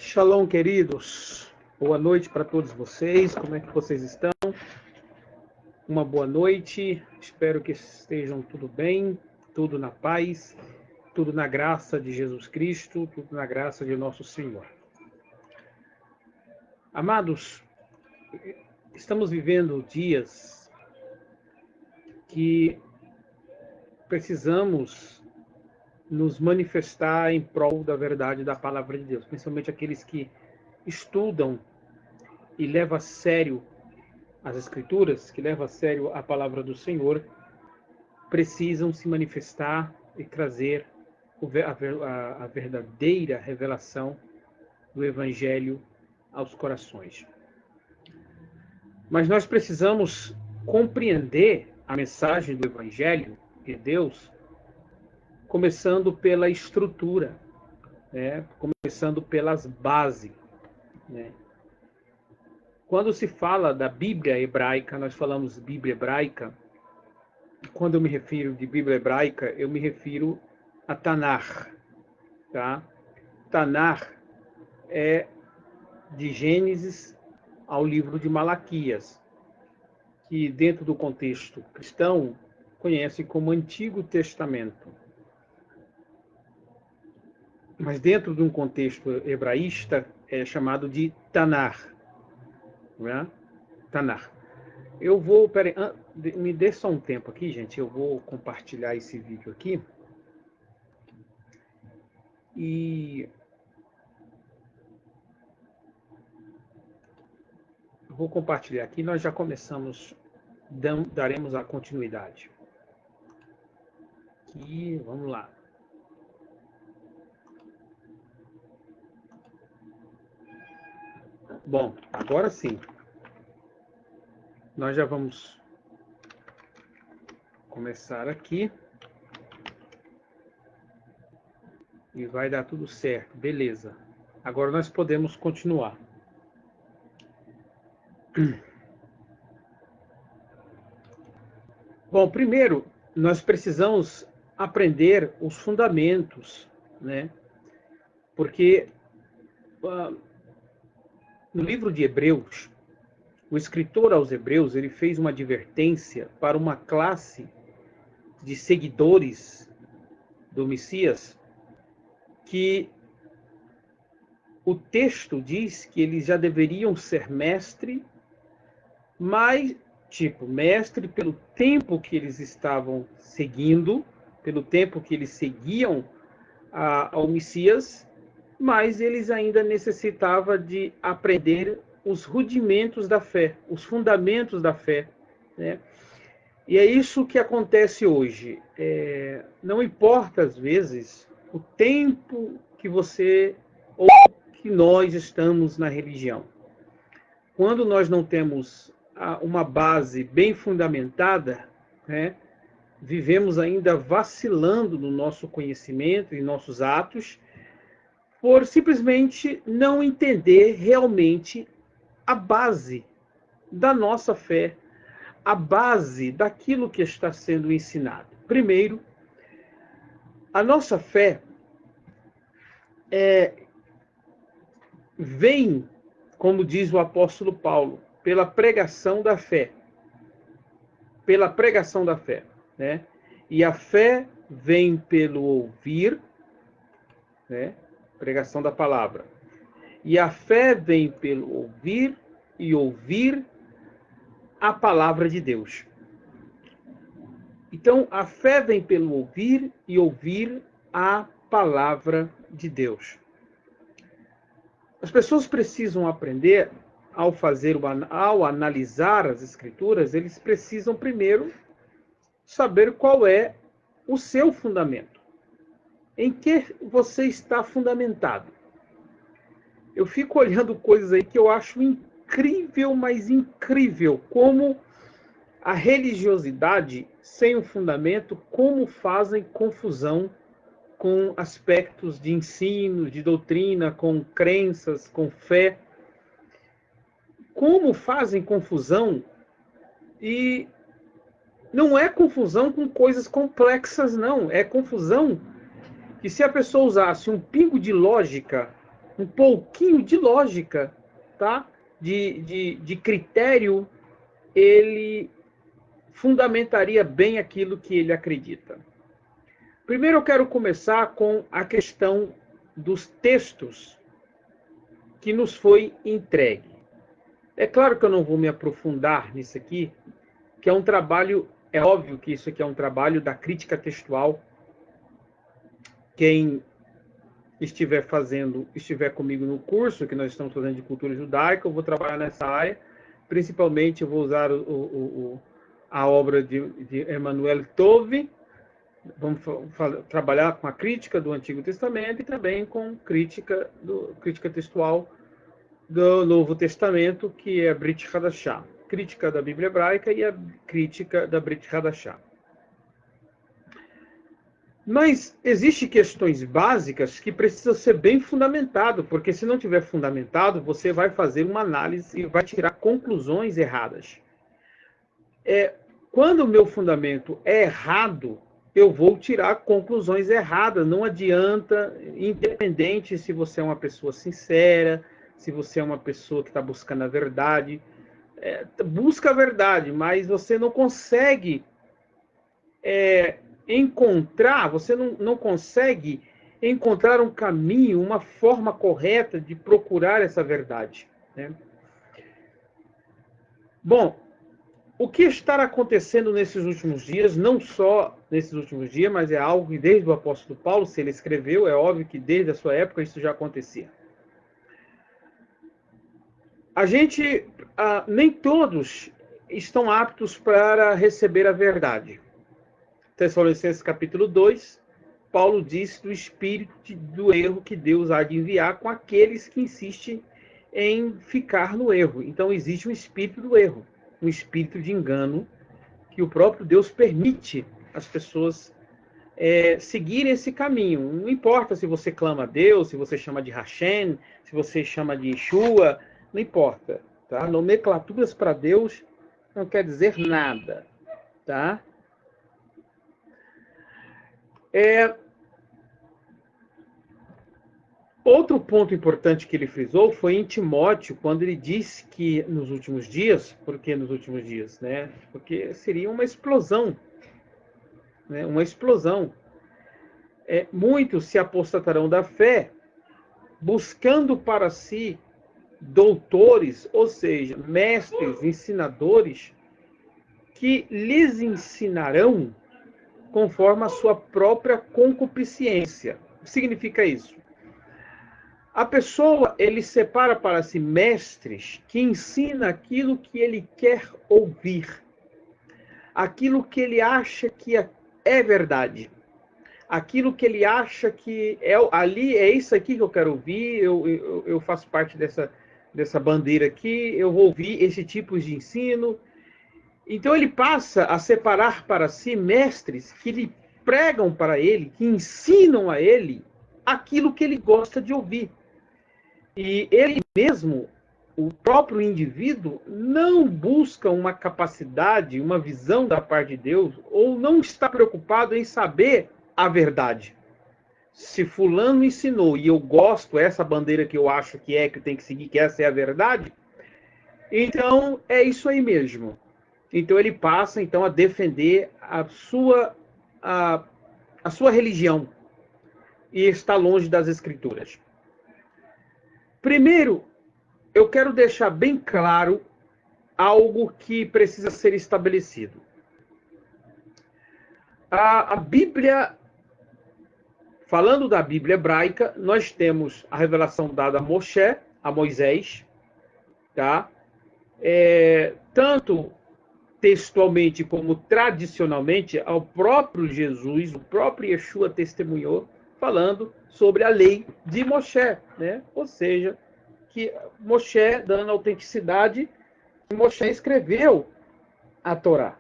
Shalom, queridos. Boa noite para todos vocês. Como é que vocês estão? Uma boa noite. Espero que estejam tudo bem, tudo na paz, tudo na graça de Jesus Cristo, tudo na graça de nosso Senhor. Amados, estamos vivendo dias que precisamos nos manifestar em prol da verdade da palavra de Deus, principalmente aqueles que estudam e levam a sério as Escrituras, que levam a sério a palavra do Senhor, precisam se manifestar e trazer a verdadeira revelação do Evangelho aos corações. Mas nós precisamos compreender a mensagem do Evangelho de Deus, começando pela estrutura, começando pelas bases. Quando se fala da Bíblia hebraica, nós falamos Bíblia hebraica. Quando eu me refiro de Bíblia hebraica, eu me refiro a Tanakh. Tá? Tanakh é de Gênesis ao livro de Malaquias, que dentro do contexto cristão conhece como Antigo Testamento. Mas dentro de um contexto hebraísta é chamado de Tanakh. Tanakh. Eu vou, me dê só um tempo aqui, gente. Eu vou compartilhar esse vídeo aqui. E vou compartilhar aqui. Nós já começamos, daremos a continuidade. Aqui, vamos lá. Bom, agora sim. Nós já vamos começar aqui. E vai dar tudo certo. Beleza. Agora nós podemos continuar. Bom, primeiro, nós precisamos aprender os fundamentos, né? Porque no livro de Hebreus, o escritor aos Hebreus, ele fez uma advertência para uma classe de seguidores do Messias, que o texto diz que eles já deveriam ser mestre, mas, mestre pelo tempo que eles estavam seguindo, pelo tempo que eles seguiam ao Messias, mas eles ainda necessitavam de aprender os rudimentos da fé, os fundamentos da fé, né? E é isso que acontece hoje. Não importa, às vezes, o tempo que você ou que nós estamos na religião. Quando nós não temos uma base bem fundamentada, né, vivemos ainda vacilando no nosso conhecimento e nossos atos, por simplesmente não entender realmente a base da nossa fé, a base daquilo que está sendo ensinado. Primeiro, a nossa fé vem, como diz o apóstolo Paulo, pela pregação da fé. Pela pregação da fé, né? E a fé vem pelo ouvir, né? Pregação da palavra. E a fé vem pelo ouvir e ouvir a palavra de Deus. Então, a fé vem pelo ouvir e ouvir a palavra de Deus. As pessoas precisam aprender, ao analisar as Escrituras, eles precisam primeiro saber qual é o seu fundamento. Em que você está fundamentado? Eu fico olhando coisas aí que eu acho incrível, mas incrível, como a religiosidade sem um fundamento, como fazem confusão com aspectos de ensino, de doutrina, com crenças, com fé. Como fazem confusão, e não é confusão com coisas complexas, não. É confusão que, se a pessoa usasse um pingo de lógica, um pouquinho de lógica, tá? De critério, ele fundamentaria bem aquilo que ele acredita. Primeiro eu quero começar com a questão dos textos que nos foi entregue. É claro que eu não vou me aprofundar nisso aqui, que é um trabalho, é óbvio que isso aqui é um trabalho da crítica textual. Quem estiver comigo no curso que nós estamos fazendo de cultura judaica, eu vou trabalhar nessa área. Principalmente eu vou usar a obra de Emmanuel Tove. Vamos trabalhar com a crítica do Antigo Testamento e também com crítica textual do Novo Testamento, que é a Brit Hadashah. Crítica da Bíblia Hebraica e a crítica da Brit Hadashah. Mas existem questões básicas que precisam ser bem fundamentado, porque se não tiver fundamentado, você vai fazer uma análise e vai tirar conclusões erradas. Quando o meu fundamento é errado, eu vou tirar conclusões erradas. Não adianta, independente se você é uma pessoa sincera, se você é uma pessoa que está buscando a verdade. Busca a verdade, mas você não consegue você não consegue encontrar um caminho, uma forma correta de procurar essa verdade, né? Bom, o que está acontecendo nesses últimos dias, não só nesses últimos dias, mas é algo que desde o apóstolo Paulo, se ele escreveu, é óbvio que desde a sua época isso já acontecia. Nem todos estão aptos para receber a verdade. Tessalonicenses capítulo 2, Paulo diz do espírito do erro que Deus há de enviar com aqueles que insistem em ficar no erro. Então existe um espírito do erro, um espírito de engano, que o próprio Deus permite as pessoas seguirem esse caminho. Não importa se você clama a Deus, se você chama de Hashem, se você chama de Yeshua, não importa. Tá? Nomenclaturas para Deus não quer dizer nada. Tá? Outro ponto importante que ele frisou foi em Timóteo, quando ele disse que nos últimos dias, por que nos últimos dias, né? Porque seria uma explosão, né? Uma explosão. Muitos se apostatarão da fé, buscando para si doutores, ou seja, mestres, ensinadores, que lhes ensinarão conforme a sua própria concupiscência. O que significa isso? A pessoa, ele separa para si mestres que ensinam aquilo que ele quer ouvir, aquilo que ele acha que é verdade, aquilo que ele acha que é isso aqui que eu quero ouvir, eu faço parte dessa bandeira aqui, eu vou ouvir esse tipo de ensino. Então ele passa a separar para si mestres que lhe pregam para ele, que ensinam a ele aquilo que ele gosta de ouvir. E ele mesmo, o próprio indivíduo, não busca uma capacidade, uma visão da parte de Deus, ou não está preocupado em saber a verdade. Se fulano ensinou e eu gosto, essa bandeira que eu acho que eu tenho que seguir, que essa é a verdade, então é isso aí mesmo. Então ele passa então a defender a sua religião e está longe das escrituras. Primeiro, eu quero deixar bem claro algo que precisa ser estabelecido. A Bíblia, falando da Bíblia hebraica, nós temos a revelação dada a Moisés, tá? Tanto textualmente como tradicionalmente, ao próprio Jesus, o próprio Yeshua testemunhou, falando sobre a lei de Moshe, né? Ou seja, que Moshe, dando autenticidade, que Moshe escreveu a Torá.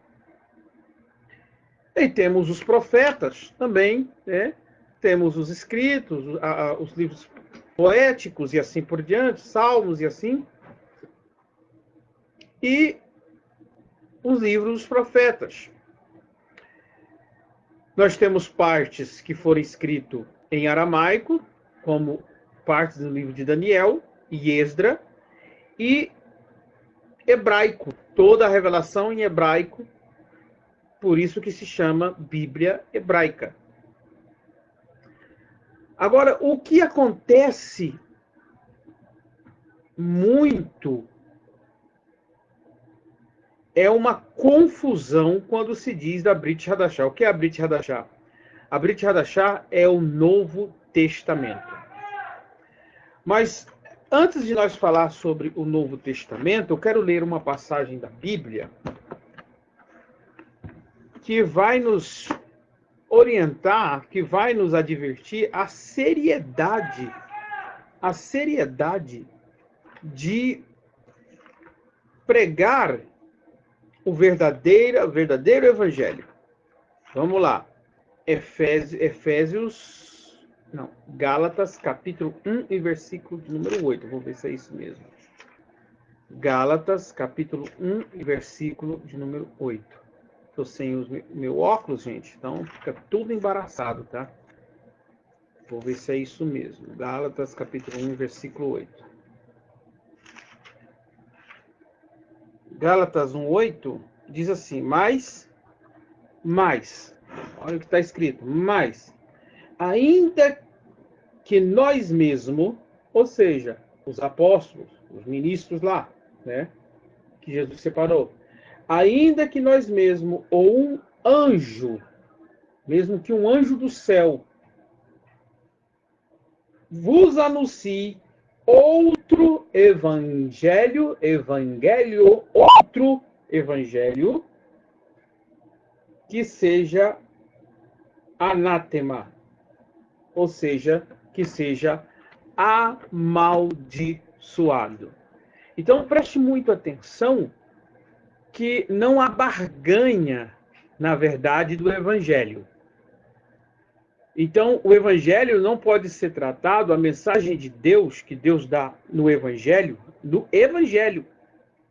E temos os profetas também, né? Temos os escritos, os livros poéticos e assim por diante, salmos e assim. E os livros dos profetas. Nós temos partes que foram escritas em aramaico, como partes do livro de Daniel e Esdra, e hebraico, toda a revelação em hebraico, por isso que se chama Bíblia hebraica. Agora, o que acontece muito é uma confusão quando se diz da Brit Hadashah. O que é a Brit Hadashah? A Brit Hadashah é o Novo Testamento. Mas antes de nós falar sobre o Novo Testamento, eu quero ler uma passagem da Bíblia que vai nos orientar, que vai nos advertir a seriedade de pregar o verdadeiro evangelho. Vamos lá. Gálatas, capítulo 1 e versículo de número 8. Vou ver se é isso mesmo. Gálatas, capítulo 1 e versículo de número 8. Estou sem o meu óculos, gente, então fica tudo embaraçado, tá? Vou ver se é isso mesmo. Gálatas, capítulo 1, versículo 8. Gálatas 1:8 diz assim: mais, olha o que está escrito, mas, ainda que nós mesmos, ou seja, os apóstolos, os ministros lá, né, que Jesus separou, ainda que nós mesmos, ou um anjo, mesmo que um anjo do céu, vos anuncie outro evangelho, outro evangelho, que seja anátema, ou seja, que seja amaldiçoado. Então preste muito atenção que não há barganha, na verdade, do evangelho. Então, o evangelho não pode ser tratado, a mensagem de Deus, que Deus dá no evangelho,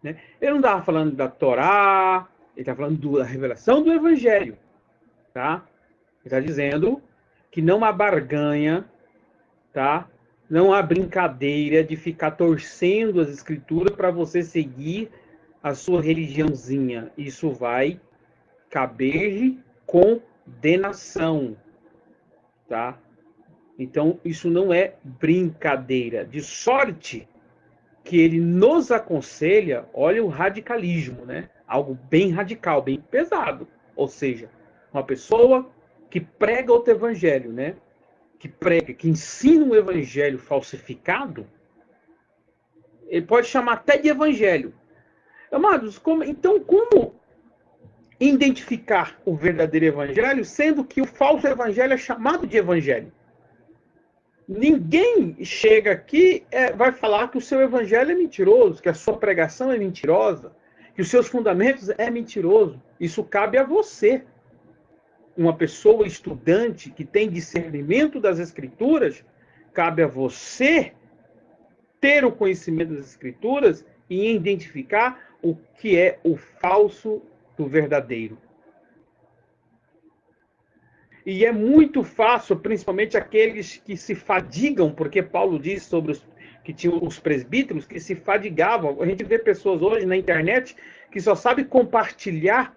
né? Ele não estava falando da Torá, ele está falando da revelação do evangelho. Tá? Ele está dizendo que não há barganha, tá? Não há brincadeira de ficar torcendo as escrituras para você seguir a sua religiãozinha. Isso vai caber condenação. Tá? Então, isso não é brincadeira. De sorte que ele nos aconselha, olha o radicalismo, né? Algo bem radical, bem pesado. Ou seja, uma pessoa que prega outro evangelho, né? Que ensina um evangelho falsificado, ele pode chamar até de evangelho. Amados, como identificar o verdadeiro evangelho, sendo que o falso evangelho é chamado de evangelho? Ninguém chega aqui vai falar que o seu evangelho é mentiroso, que a sua pregação é mentirosa, que os seus fundamentos é mentiroso. Isso cabe a você. Uma pessoa estudante que tem discernimento das escrituras, cabe a você ter o conhecimento das escrituras e identificar o que é o falso do verdadeiro. E é muito fácil, principalmente aqueles que se fadigam, porque Paulo diz sobre que tinham os presbíteros que se fadigavam. A gente vê pessoas hoje na internet que só sabem compartilhar,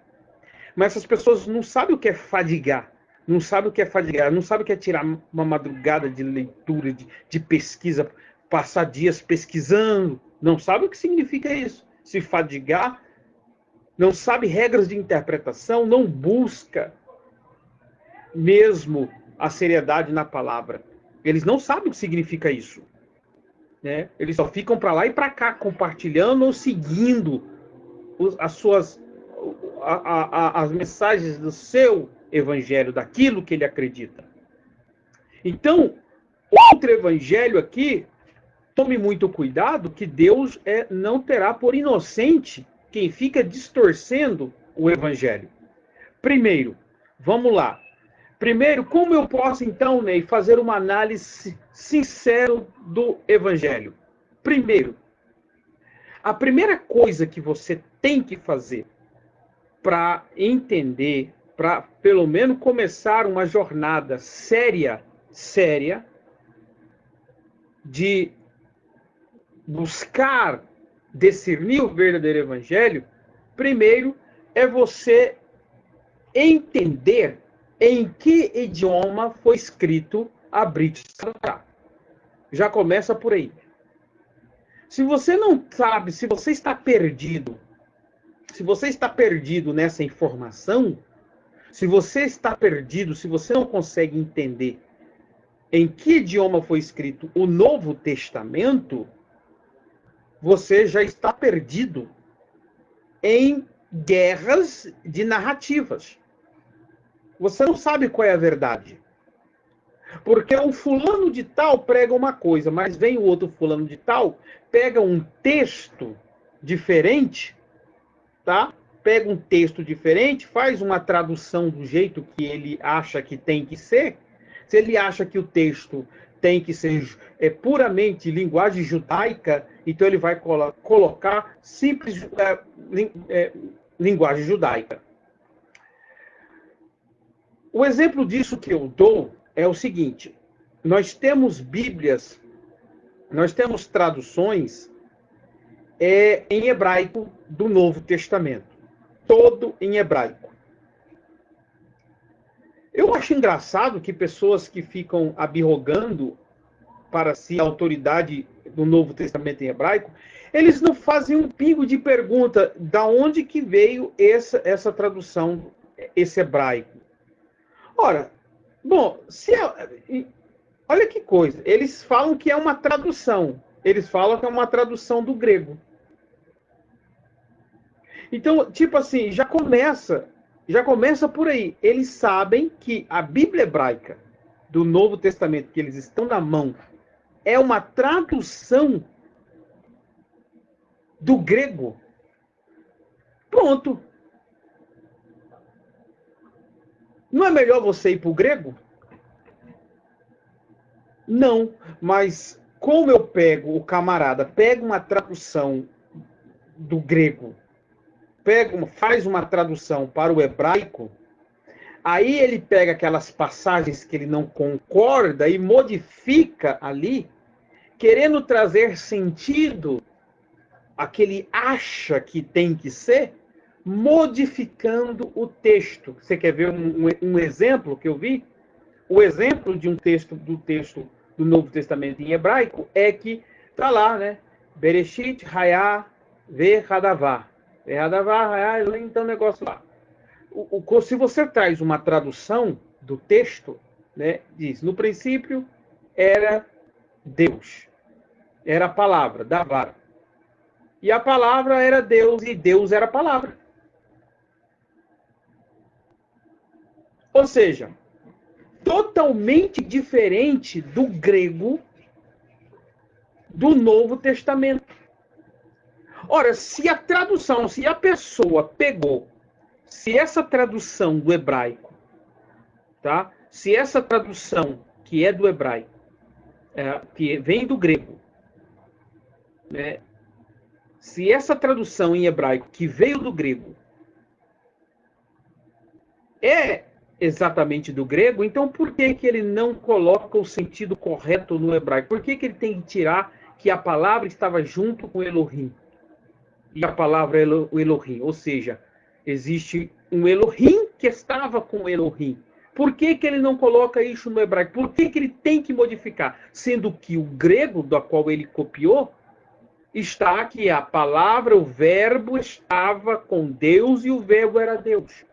mas essas pessoas não sabem o que é fadigar. Não sabem o que é fadigar, não sabem o que é tirar uma madrugada de leitura, de pesquisa, passar dias pesquisando. Não sabem o que significa isso. Se fadigar, não sabe regras de interpretação, não busca mesmo a seriedade na palavra. Eles não sabem o que significa isso. Né? Eles só ficam para lá e para cá, compartilhando ou seguindo as mensagens do seu evangelho, daquilo que ele acredita. Então, outro evangelho aqui, tome muito cuidado, que Deus não terá por inocente quem fica distorcendo o evangelho. Primeiro, vamos lá. Primeiro, como eu posso, então, Ney, fazer uma análise sincera do evangelho? Primeiro, a primeira coisa que você tem que fazer para entender, para pelo menos começar uma jornada séria, de buscar discernir o verdadeiro evangelho, primeiro é você entender em que idioma foi escrito a Brit Sarah. Já começa por aí. Se você não sabe, se você está perdido nessa informação, se você está perdido, se você não consegue entender em que idioma foi escrito o Novo Testamento, você já está perdido em guerras de narrativas. Você não sabe qual é a verdade. Porque o fulano de tal prega uma coisa, mas vem o outro fulano de tal, pega um texto diferente, tá? Pega um texto diferente, faz uma tradução do jeito que ele acha que tem que ser. Se ele acha que o texto tem que ser puramente linguagem judaica, então ele vai colocar simples linguagem judaica. O exemplo disso que eu dou é o seguinte: nós temos Bíblias, nós temos traduções em hebraico do Novo Testamento, todo em hebraico. Eu acho engraçado que pessoas que ficam abirrogando para si a autoridade do Novo Testamento em hebraico, eles não fazem um pingo de pergunta da onde que veio essa tradução, esse hebraico. Ora, bom, olha que coisa, eles falam que é uma tradução, eles falam que é uma tradução do grego. Então, tipo assim, já começa por aí. Eles sabem que a Bíblia hebraica do Novo Testamento, que eles estão na mão, é uma tradução do grego. Pronto. Não é melhor você ir para o grego? Não, mas como eu pego, o camarada pega uma tradução do grego, faz uma tradução para o hebraico, aí ele pega aquelas passagens que ele não concorda e modifica ali, querendo trazer sentido a que ele acha que tem que ser, modificando o texto. Você quer ver um exemplo que eu vi? O exemplo de um texto do Novo Testamento em hebraico é que está lá, né? Bereshit, Hayah, Ve, Hadavah. Ve, Hadavah, Hayah, então o negócio lá. Se você traz uma tradução do texto, né, diz, no princípio era Deus. Era a palavra, Davar. E a palavra era Deus, e Deus era a palavra. Ou seja, totalmente diferente do grego do Novo Testamento. Ora, se a tradução, se a pessoa pegou, se essa tradução do hebraico, tá? Se essa tradução que é do hebraico, que vem do grego, né? Se essa tradução em hebraico que veio do grego é exatamente do grego, então por que ele não coloca o sentido correto no hebraico? Por que ele tem que tirar que a palavra estava junto com Elohim? E a palavra é o Elohim, ou seja, existe um Elohim que estava com Elohim. Por que ele não coloca isso no hebraico? Por que ele tem que modificar? Sendo que o grego, da qual ele copiou, está que a palavra, o verbo estava com Deus e o verbo era Deus.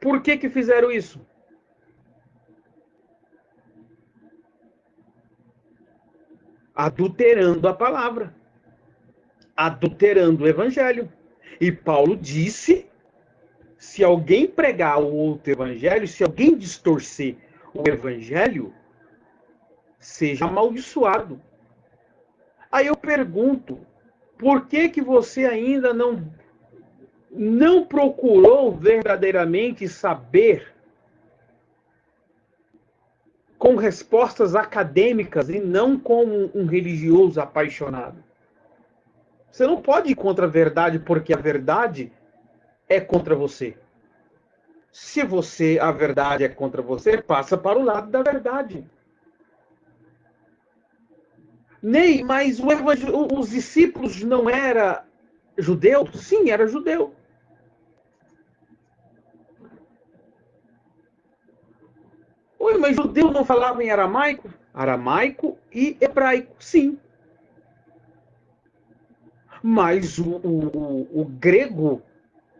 Por que fizeram isso? Adulterando a palavra. Adulterando o evangelho. E Paulo disse, se alguém pregar o outro evangelho, se alguém distorcer o evangelho, seja amaldiçoado. Aí eu pergunto, por que você ainda não procurou verdadeiramente saber com respostas acadêmicas e não como um religioso apaixonado? Você não pode ir contra a verdade porque a verdade é contra você. Se a verdade é contra você, passa para o lado da verdade. Ney, mas os discípulos não eram judeus? Sim, era judeu. Oi, mas judeu não falava em aramaico? Aramaico e hebraico, sim. Mas o grego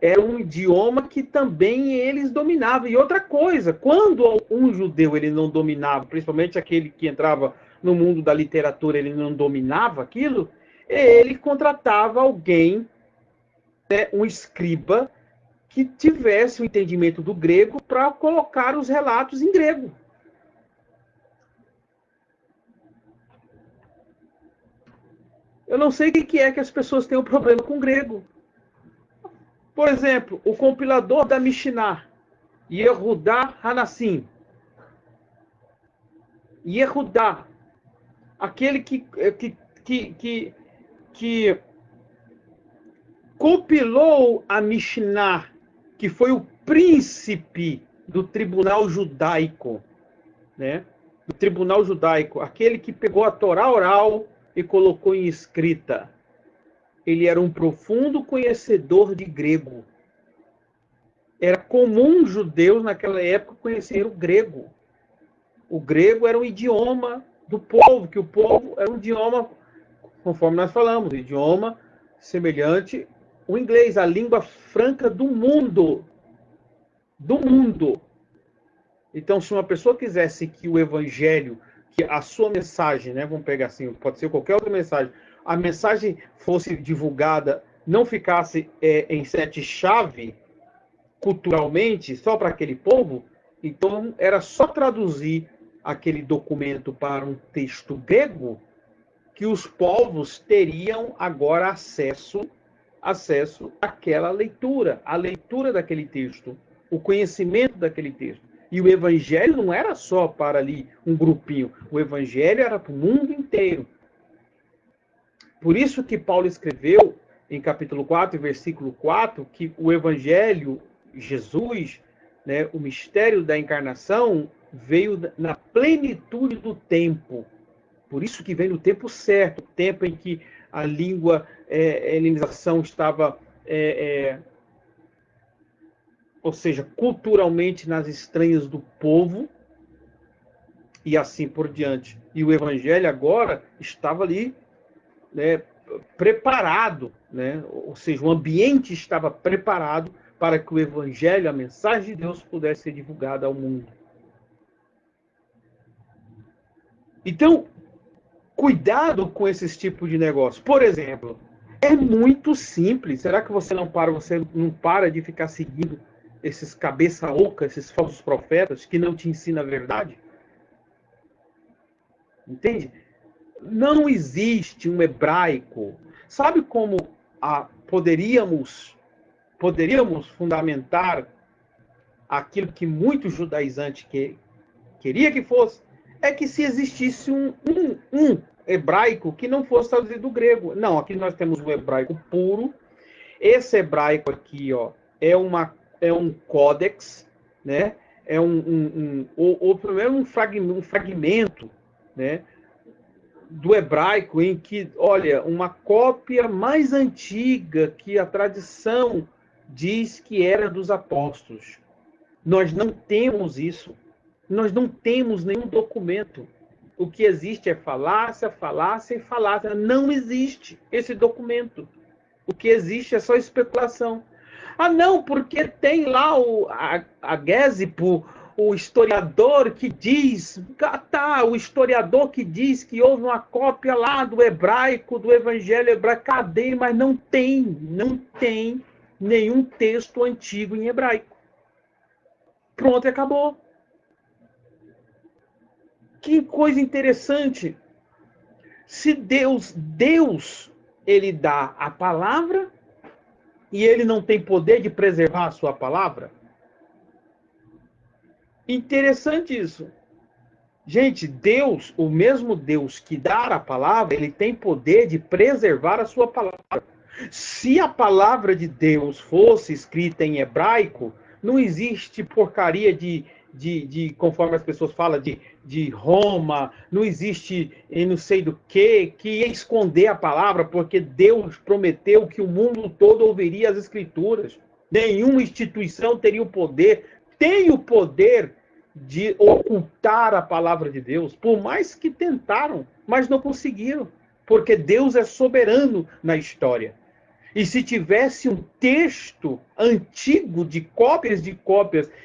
era um idioma que também eles dominavam. E outra coisa, quando um judeu ele não dominava, principalmente aquele que entrava no mundo da literatura, ele não dominava aquilo, ele contratava alguém, né, um escriba, que tivesse o entendimento do grego para colocar os relatos em grego. Eu não sei o que é que as pessoas têm um problema com o grego. Por exemplo, o compilador da Mishnah, Yehudá Hanassim. Yehudá, aquele que compilou a Mishnah, que foi o príncipe do tribunal judaico, né? Do tribunal judaico, aquele que pegou a Torá oral e colocou em escrita. Ele era um profundo conhecedor de grego. Era comum judeus naquela época conhecer o grego. O grego era um idioma do povo, que o povo era um idioma, conforme nós falamos, idioma semelhante ao inglês, a língua franca do mundo. Do mundo. Então, se uma pessoa quisesse que o evangelho, que a sua mensagem, né, vamos pegar assim, pode ser qualquer outra mensagem, a mensagem fosse divulgada, não ficasse em sete chave, culturalmente, só para aquele povo, então era só traduzir aquele documento para um texto grego que os povos teriam agora acesso àquela leitura, à leitura daquele texto, o conhecimento daquele texto. E o evangelho não era só para ali um grupinho, o evangelho era para o mundo inteiro. Por isso que Paulo escreveu em capítulo 4, versículo 4, que o evangelho, Jesus, né, o mistério da encarnação, veio na plenitude do tempo. Por isso que vem no tempo certo, o tempo em que a língua, a helenização estava, ou seja, culturalmente nas estranhas do povo, e assim por diante. E o evangelho agora estava ali, né, preparado, né? Ou seja, o ambiente estava preparado para que o evangelho, a mensagem de Deus, pudesse ser divulgada ao mundo. Então, cuidado com esses tipos de negócio. Por exemplo, é muito simples. Será que você não para de ficar seguindo esses cabeça oca, esses falsos profetas que não te ensinam a verdade? Entende? Não existe um hebraico. Sabe como poderíamos fundamentar aquilo que muito judaizante queria que fosse? É que se existisse um hebraico que não fosse traduzido do grego. Não, aqui nós temos um hebraico puro. Esse hebraico aqui, ó, é um códex, né? É primeiro um fragmento, né, do hebraico em que, olha, uma cópia mais antiga que a tradição diz que era dos apóstolos. Nós não temos isso. Nós não temos nenhum documento. O que existe é falácia, falácia e falácia. Não existe esse documento. O que existe é só especulação. Ah, não, porque tem lá a Gésipo, o historiador que diz, o historiador que diz que houve uma cópia lá do hebraico, do evangelho hebraico. Cadê? Mas não tem nenhum texto antigo em hebraico. Pronto, acabou. Que coisa interessante. Se Deus, ele dá a palavra e ele não tem poder de preservar a sua palavra? Interessante isso. Gente, Deus, o mesmo Deus que dá a palavra, ele tem poder de preservar a sua palavra. Se a palavra de Deus fosse escrita em hebraico, não existe porcaria de conforme as pessoas falam, de Roma, não existe não sei do que ia esconder a palavra, porque Deus prometeu que o mundo todo ouviria as Escrituras. Nenhuma instituição teria o poder, tem o poder de ocultar a palavra de Deus, por mais que tentaram, mas não conseguiram, porque Deus é soberano na história. E se tivesse um texto antigo de cópias,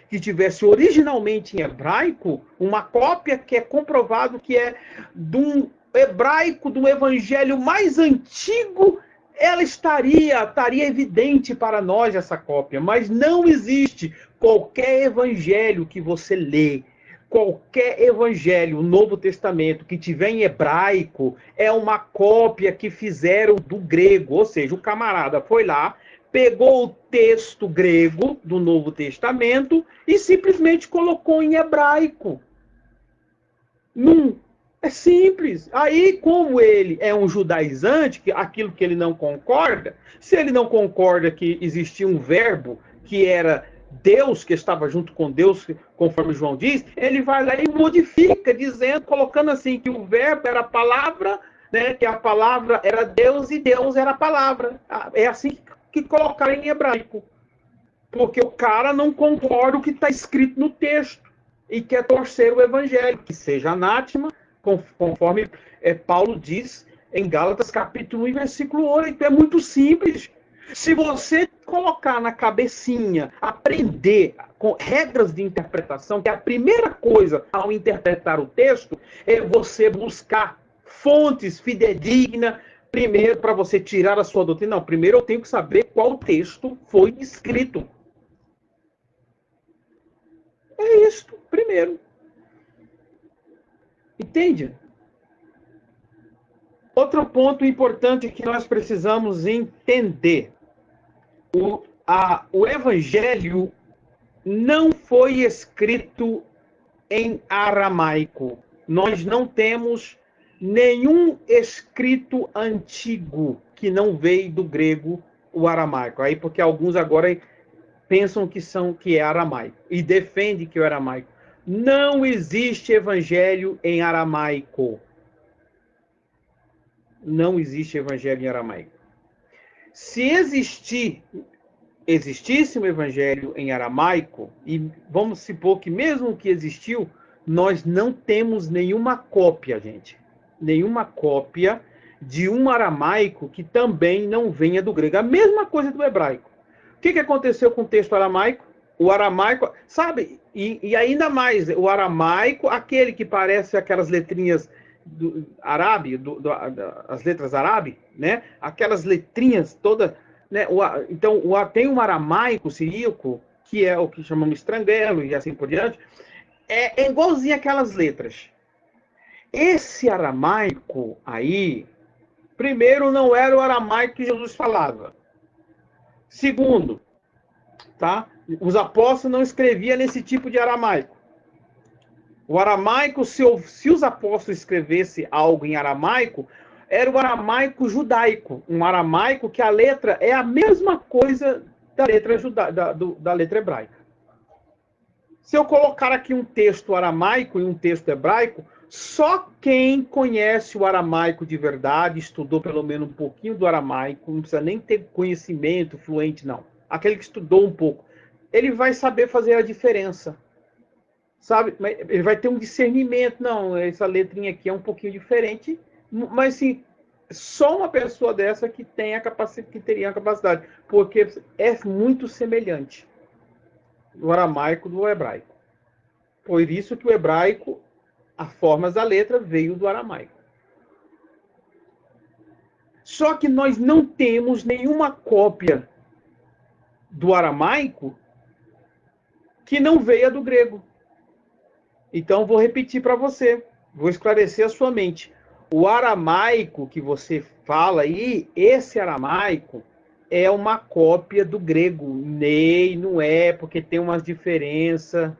que tivesse originalmente em hebraico, uma cópia que é comprovado que é de um hebraico, de um evangelho mais antigo, ela estaria evidente para nós essa cópia. Mas não existe qualquer evangelho que você lê, qualquer evangelho, o Novo Testamento, que tiver em hebraico, é uma cópia que fizeram do grego. Ou seja, o camarada foi lá, pegou o texto grego do Novo Testamento e simplesmente colocou em hebraico. É simples. Aí, como ele é um judaizante, aquilo que ele não concorda, se ele não concorda que existia um verbo que era Deus, que estava junto com Deus, conforme João diz, ele vai lá e modifica, dizendo, colocando assim, que o verbo era a palavra, né, que a palavra era Deus e Deus era a palavra. É assim que colocaram em hebraico. Porque o cara não concorda com o que está escrito no texto e quer torcer o evangelho, que seja anátema, conforme Paulo diz em Gálatas capítulo 1, versículo 8. É muito simples. Se você colocar na cabecinha, aprender com regras de interpretação, que a primeira coisa ao interpretar o texto é você buscar fontes fidedignas, primeiro para você tirar a sua doutrina. Não, primeiro eu tenho que saber qual texto foi escrito. É isso, primeiro. Entende? Outro ponto importante que nós precisamos entender. O Evangelho não foi escrito em aramaico. Nós não temos nenhum escrito antigo que não veio do grego, o aramaico. Aí porque alguns agora pensam que é aramaico e defendem que é aramaico. Não existe evangelho em aramaico. Não existe evangelho em aramaico. Se existisse um evangelho em aramaico, e vamos supor que mesmo que existiu, nós não temos nenhuma cópia, gente. Nenhuma cópia de um aramaico que também não venha do grego. A mesma coisa do hebraico. O que aconteceu com o texto aramaico? O aramaico, sabe? E ainda mais, o aramaico, aquele que parece aquelas letrinhas do árabe, as letras árabe, né? Aquelas letrinhas todas, né? Então, tem um aramaico siríaco, que é o que chamamos estrangelo e assim por diante, é igualzinho aquelas letras. Esse aramaico aí, primeiro, não era o aramaico que Jesus falava. Segundo, tá? Os apóstolos não escreviam nesse tipo de aramaico. O aramaico, se os apóstolos escrevessem algo em aramaico, era o aramaico judaico. Um aramaico que a letra é a mesma coisa da letra, da letra hebraica. Se eu colocar aqui um texto aramaico e um texto hebraico, só quem conhece o aramaico de verdade, estudou pelo menos um pouquinho do aramaico, não precisa nem ter conhecimento fluente, não. Aquele que estudou um pouco, ele vai saber fazer a diferença. Sabe? Ele vai ter um discernimento. Não, essa letrinha aqui é um pouquinho diferente, mas sim, só uma pessoa dessa que teria a capacidade, porque é muito semelhante do aramaico do hebraico. Por isso que o hebraico, as formas da letra veio do aramaico. Só que nós não temos nenhuma cópia do aramaico que não veio do grego. Então, vou repetir para você, vou esclarecer a sua mente. O aramaico que você fala aí, esse aramaico é uma cópia do grego. Não é, porque tem umas diferenças.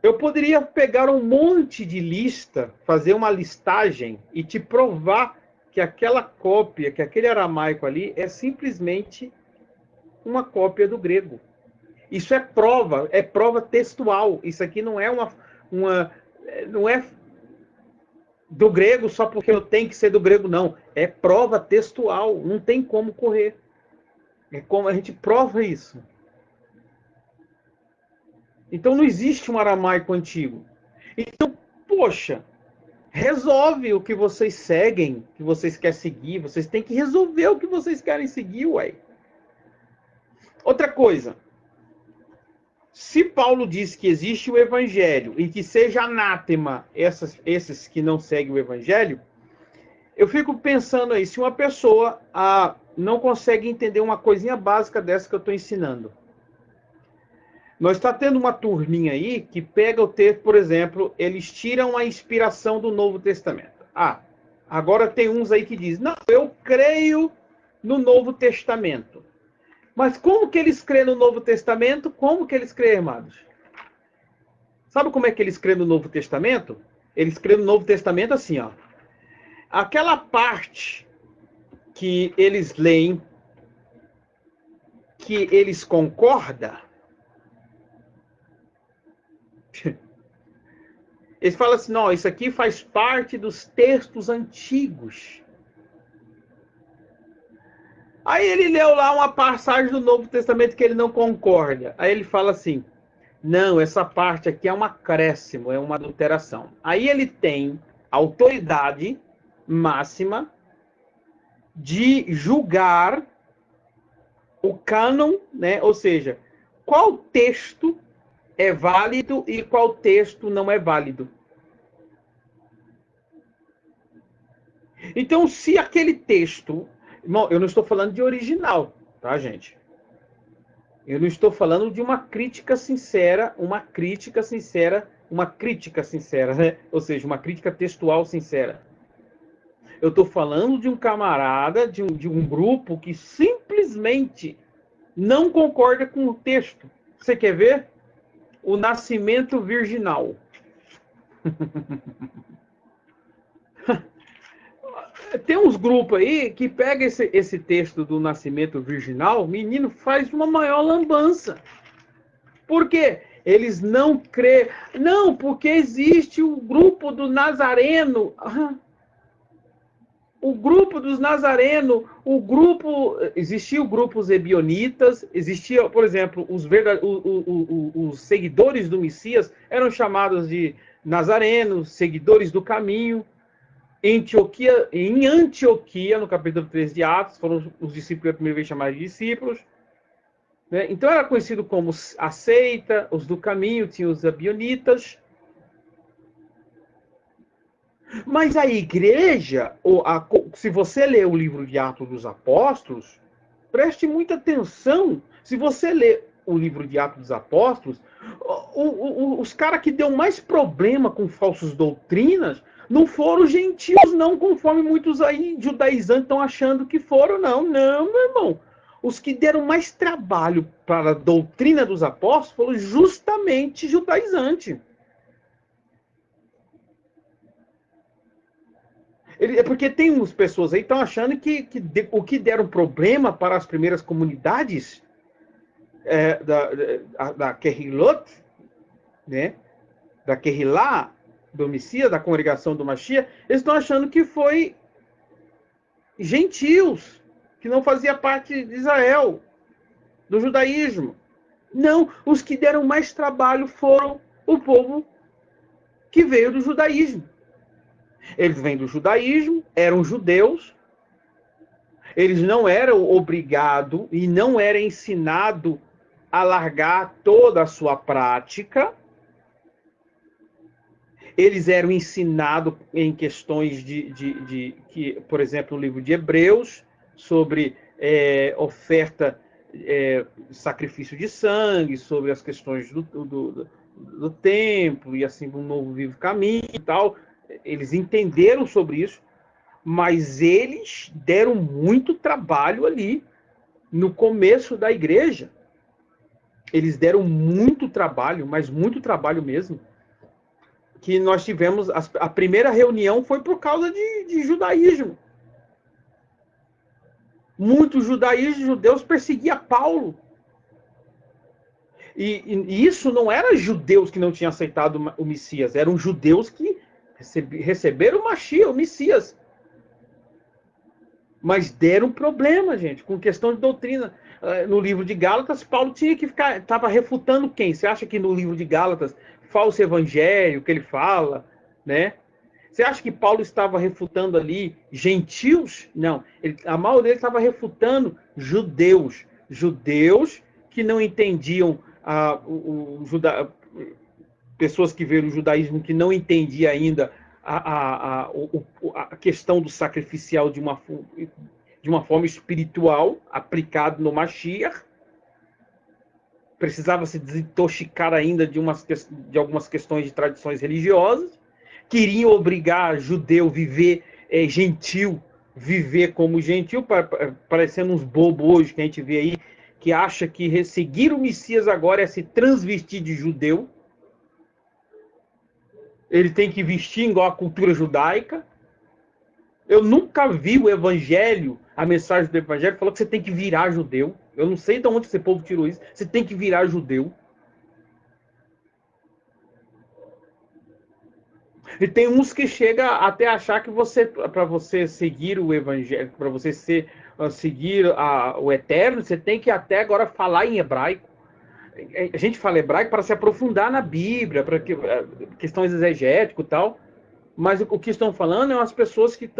Eu poderia pegar um monte de lista, fazer uma listagem e te provar que aquela cópia, que aquele aramaico ali é simplesmente uma cópia do grego. Isso é prova textual. Isso aqui não é não é do grego só porque eu tenho que ser do grego, não. É prova textual, não tem como correr. É como a gente prova isso. Então não existe um aramaico antigo. Então, poxa, resolve o que vocês seguem, que vocês querem seguir. Vocês têm que resolver o que vocês querem seguir, ué. Outra coisa. Se Paulo diz que existe o evangelho e que seja anátema esses que não seguem o evangelho, eu fico pensando aí, se uma pessoa não consegue entender uma coisinha básica dessa que eu estou ensinando. Nós está tendo uma turminha aí que pega o texto, por exemplo, eles tiram a inspiração do Novo Testamento. Agora tem uns aí que dizem, não, eu creio no Novo Testamento. Mas como que eles creem no Novo Testamento? Como que eles creem, amados? Sabe como é que eles creem no Novo Testamento? Eles creem no Novo Testamento assim, ó. Aquela parte que eles leem, que eles concordam, eles falam assim, não, isso aqui faz parte dos textos antigos. Aí ele leu lá uma passagem do Novo Testamento que ele não concorda. Aí ele fala assim, não, essa parte aqui é um acréscimo, é uma adulteração. Aí ele tem autoridade máxima de julgar o cânon, né? Ou seja, qual texto é válido e qual texto não é válido. Então, se aquele texto... Irmão, eu não estou falando de original, tá, gente? Eu não estou falando de uma crítica sincera, né? Ou seja, uma crítica textual sincera. Eu estou falando de um camarada, de um grupo que simplesmente não concorda com o texto. Você quer ver? O nascimento virginal. Tem uns grupos aí que pega esse texto do nascimento virginal, o menino faz uma maior lambança. Por quê? Eles não creem. Não, porque existe o grupo do Nazareno. O grupo dos Nazarenos, existia o grupo dos Ebionitas, existia, por exemplo, os seguidores do Messias eram chamados de Nazarenos, seguidores do caminho. Em Antioquia, no capítulo 3 de Atos, foram os discípulos a primeira vez chamados de discípulos. Né? Então era conhecido como a seita, os do caminho, tinha os Ebionitas. Mas a igreja, se você ler o livro de Atos dos Apóstolos, preste muita atenção. Se você ler o livro de Atos dos Apóstolos, os caras que deu mais problema com falsas doutrinas não foram os gentios, não, conforme muitos aí judaizantes estão achando que foram, não. Não, meu irmão. Os que deram mais trabalho para a doutrina dos apóstolos foram justamente judaizantes. É porque tem umas pessoas aí que estão achando que o que deram problema para as primeiras comunidades da Kehilot, né? Da Kehilá, do Messias, da congregação do Mashiach, eles estão achando que foi gentios, que não fazia parte de Israel, do judaísmo. Não, os que deram mais trabalho foram o povo que veio do judaísmo. Eles vêm do judaísmo, eram judeus, eles não eram obrigados e não era ensinado a largar toda a sua prática. Eles eram ensinados em questões que, por exemplo, no livro de Hebreus, sobre oferta, sacrifício de sangue, sobre as questões do templo e assim um novo vivo caminho e tal. Eles entenderam sobre isso, mas eles deram muito trabalho ali no começo da igreja. Eles deram muito trabalho, mas muito trabalho mesmo. Que nós tivemos, a primeira reunião foi por causa de judaísmo. Muitos judeus perseguiam Paulo. E isso não era judeus que não tinham aceitado o Messias, eram judeus que receberam o Messias. Mas deram problema, gente, com questão de doutrina. No livro de Gálatas, Paulo estava refutando quem? Você acha que no livro de Gálatas, falso evangelho, que ele fala, né? Você acha que Paulo estava refutando ali gentios? Não. A maioria dele estava refutando judeus. Judeus que não entendiam pessoas que veem o judaísmo que não entendiam ainda a questão do sacrificial de uma forma espiritual, aplicado no Mashiach. Precisava se desintoxicar ainda de algumas questões de tradições religiosas. Queriam obrigar judeu viver gentil, viver como gentil, parecendo uns bobos hoje que a gente vê aí, que acha que seguir o Messias agora é se transvestir de judeu. Ele tem que vestir igual a cultura judaica. Eu nunca vi o evangelho, a mensagem do evangelho, falou que você tem que virar judeu. Eu não sei de onde esse povo tirou isso. Você tem que virar judeu. E tem uns que chegam até a achar que para você seguir o evangelho, para você seguir o eterno, você tem que até agora falar em hebraico. A gente fala hebraico para se aprofundar na Bíblia, para questões exegéticas e tal. Mas o que estão falando são as pessoas que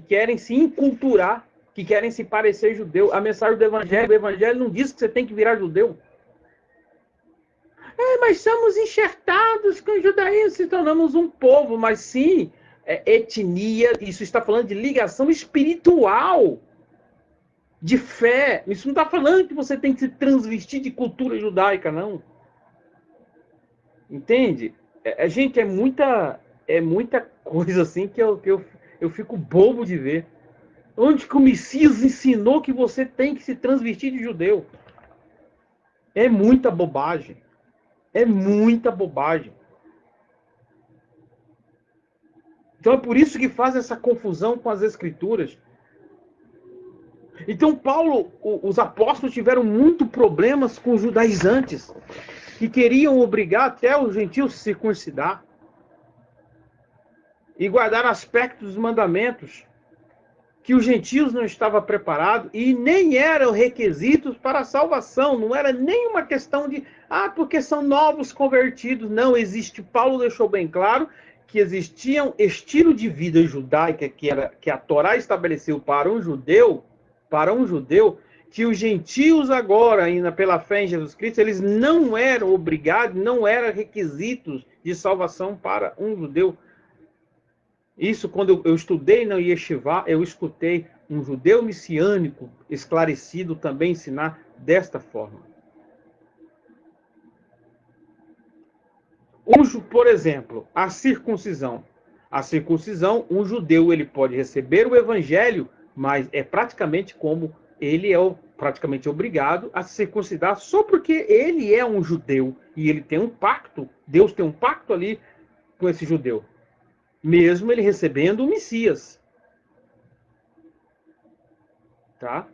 querem se enculturar, que querem se parecer judeu. A mensagem do evangelho não diz que você tem que virar judeu. Mas somos enxertados com o judaísmo, se tornamos um povo, mas sim, etnia, isso está falando de ligação espiritual, de fé. Isso não está falando que você tem que se transvestir de cultura judaica, não. Entende? Gente, é muita coisa assim que eu fico bobo de ver. Onde que o Messias ensinou que você tem que se transvestir de judeu? É muita bobagem. É muita bobagem. Então é por isso que faz essa confusão com as escrituras. Então Paulo, os apóstolos tiveram muito problemas com os judaizantes, que queriam obrigar até os gentios a se circuncidar e guardar aspectos dos mandamentos, que os gentios não estavam preparados e nem eram requisitos para a salvação. Não era nenhuma questão de, porque são novos convertidos. Não existe. Paulo deixou bem claro que existia um estilo de vida judaica que a Torá estabeleceu para um judeu, que os gentios agora, ainda pela fé em Jesus Cristo, eles não eram obrigados, não eram requisitos de salvação para um judeu. Isso, quando eu estudei na Yeshiva, eu escutei um judeu messiânico esclarecido também ensinar desta forma. Por exemplo, a circuncisão. A circuncisão, um judeu ele pode receber o evangelho, mas é praticamente como ele é praticamente obrigado a se circuncidar só porque ele é um judeu e ele tem um pacto, Deus tem um pacto ali com esse judeu. Mesmo ele recebendo o Messias. Tá?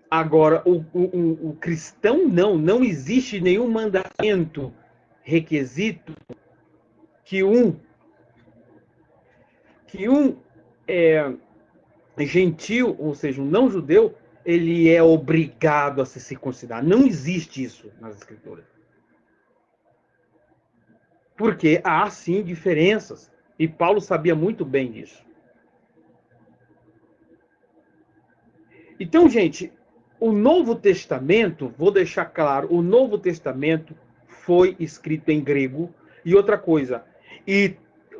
Agora, o cristão não existe nenhum mandamento, requisito, que um gentil, ou seja, um não-judeu, ele é obrigado a se circuncidar. Não existe isso nas Escrituras. Porque há, sim, diferenças. E Paulo sabia muito bem disso. Então, gente, o Novo Testamento, vou deixar claro, o Novo Testamento foi escrito em grego. E outra coisa,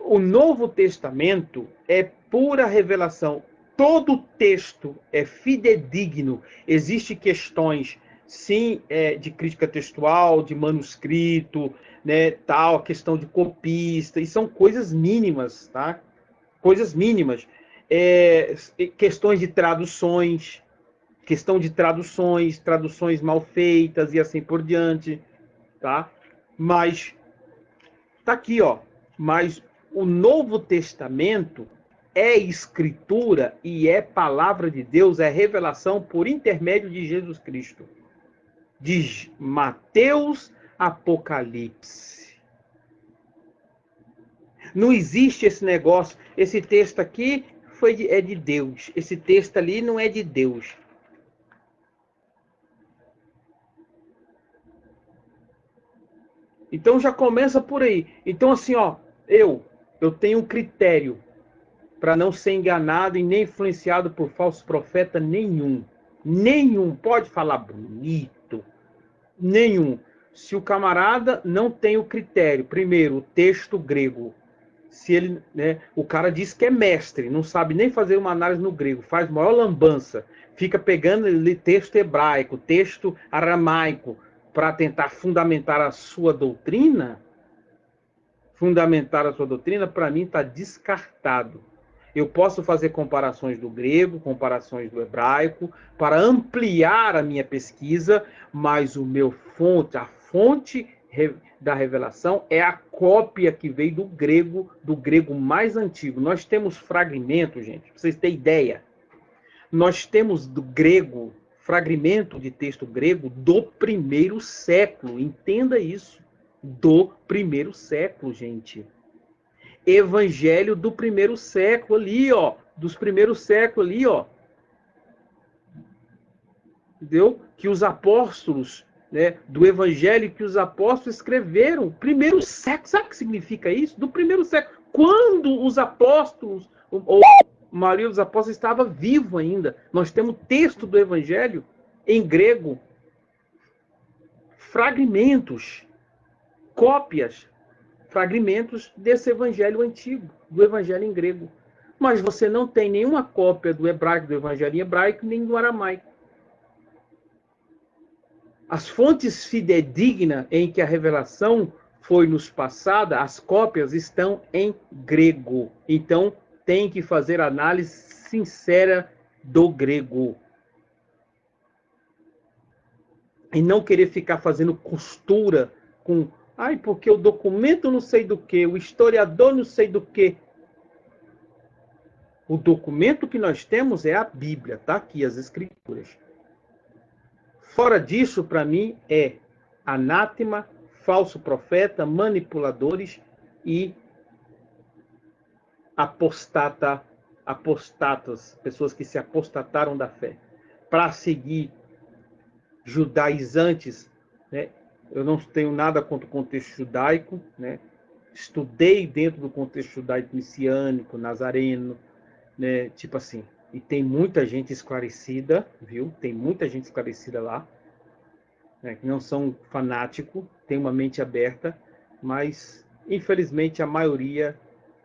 o Novo Testamento é pura revelação. Todo texto é fidedigno. Existem questões, sim, de crítica textual, de manuscrito, né, tal, a questão de copista, e são coisas mínimas, tá? Coisas mínimas. Questões de traduções, traduções mal feitas e assim por diante, tá? Mas tá aqui, ó. Mas o Novo Testamento é escritura e é palavra de Deus, é revelação por intermédio de Jesus Cristo. de Mateus, Apocalipse. Não existe esse negócio. Esse texto aqui é de Deus. Esse texto ali não é de Deus. Então já começa por aí. Então assim, ó, eu tenho um critério para não ser enganado e nem influenciado por falso profeta nenhum. Nenhum. Pode falar bonito. Nenhum. Se o camarada não tem o critério, primeiro, o texto grego. Se ele, né, o cara diz que é mestre, não sabe nem fazer uma análise no grego, faz maior lambança, fica pegando texto hebraico, texto aramaico, para tentar fundamentar a sua doutrina, para mim está descartado. Eu posso fazer comparações do grego, comparações do hebraico, para ampliar a minha pesquisa, mas a fonte da revelação é a cópia que veio do grego mais antigo. Nós temos fragmentos, gente, para vocês terem ideia. Nós temos do grego, fragmento de texto grego do primeiro século. Entenda isso. Do primeiro século, gente. Evangelho do primeiro século ali, ó. Dos primeiros séculos ali, ó. Entendeu? Que os apóstolos, né, do evangelho que os apóstolos escreveram. Primeiro século. Sabe o que significa isso? Do primeiro século. Quando os apóstolos, ou a maioria dos apóstolos estava vivo ainda. Nós temos texto do evangelho em grego. Fragmentos. Cópias. Fragmentos desse evangelho antigo, do evangelho em grego. Mas você não tem nenhuma cópia do hebraico, do evangelho em hebraico, nem do aramaico. As fontes fidedignas em que a revelação foi nos passada, as cópias estão em grego. Então, tem que fazer análise sincera do grego. E não querer ficar fazendo costura com... Ai, porque o documento não sei do que, o historiador não sei do que. O documento que nós temos é a Bíblia, tá aqui as Escrituras. Fora disso, para mim, é anátema, falso profeta, manipuladores e apostatas, pessoas que se apostataram da fé. Para seguir judaizantes, né? Eu não tenho nada contra o contexto judaico, né? Estudei dentro do contexto judaico messiânico, nazareno, né? Tipo assim. E tem muita gente esclarecida, viu? Tem muita gente esclarecida lá, né? Que não são fanáticos, tem uma mente aberta, mas infelizmente a maioria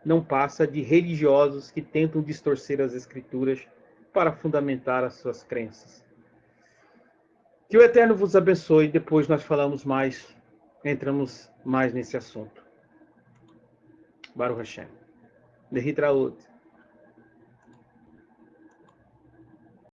não passa de religiosos que tentam distorcer as escrituras para fundamentar as suas crenças. Que o Eterno vos abençoe. Depois nós falamos mais, entramos mais nesse assunto. Baruch Hashem. Derritraut.